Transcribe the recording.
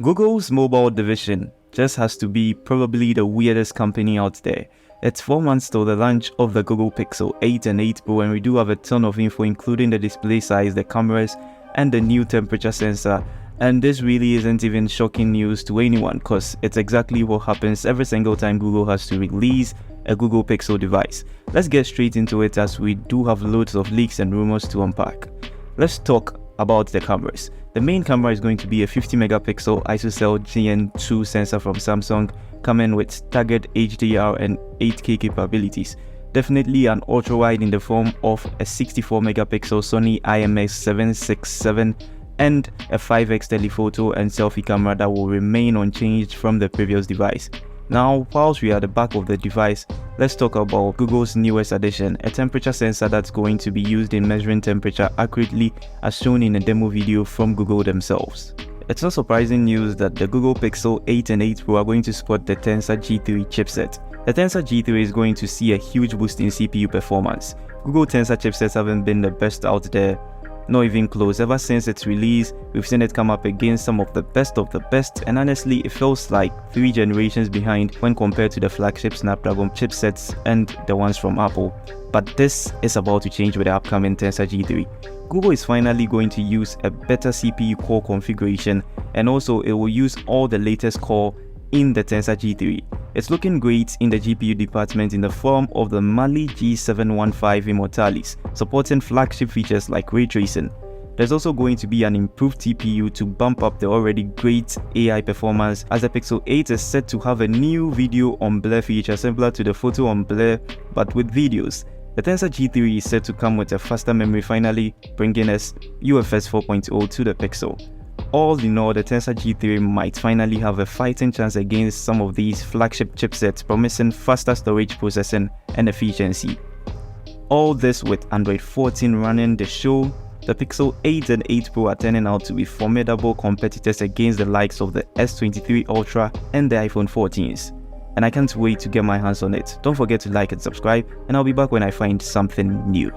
Google's mobile division just has to be probably the weirdest company out there. It's 4 months till the launch of the Google Pixel 8 and 8 Pro, and we do have a ton of info including the display size, the cameras, and the new temperature sensor. And this really isn't even shocking news to anyone because it's exactly what happens every single time Google has to release a Google Pixel device. Let's get straight into it as we do have loads of leaks and rumors to unpack. Let's talk about the cameras. The main camera is going to be a 50 megapixel ISOCELL GN2 sensor from Samsung, coming with staggered HDR and 8K capabilities. Definitely an ultra wide in the form of a 64 megapixel Sony IMX767 and a 5x telephoto and selfie camera that will remain unchanged from the previous device. Now, whilst we are at the back of the device, let's talk about Google's newest addition, a temperature sensor that's going to be used in measuring temperature accurately as shown in a demo video from Google themselves. It's not surprising news that the Google Pixel 8 and 8 Pro are going to support the Tensor G3 chipset. The Tensor G3 is going to see a huge boost in CPU performance. Google Tensor chipsets haven't been the best out there, not even close. Ever since its release, we've seen it come up against some of the best, and honestly it feels like 3 generations behind when compared to the flagship Snapdragon chipsets and the ones from Apple. But this is about to change with the upcoming Tensor G3. Google is finally going to use a better CPU core configuration, and also it will use all the latest core in the Tensor G3. It's looking great in the GPU department in the form of the Mali G715 Immortalis, supporting flagship features like ray tracing. There's also going to be an improved TPU to bump up the already great AI performance, as the Pixel 8 is set to have a new video on blur feature similar to the photo on blur but with videos. The Tensor G3 is set to come with a faster memory, finally bringing us UFS 4.0 to the Pixel. All in all, the Tensor G3 might finally have a fighting chance against some of these flagship chipsets, promising faster storage processing and efficiency. All this with Android 14 running the show. The Pixel 8 and 8 Pro are turning out to be formidable competitors against the likes of the S23 Ultra and the iPhone 14s. And I can't wait to get my hands on it. Don't forget to like and subscribe, and I'll be back when I find something new.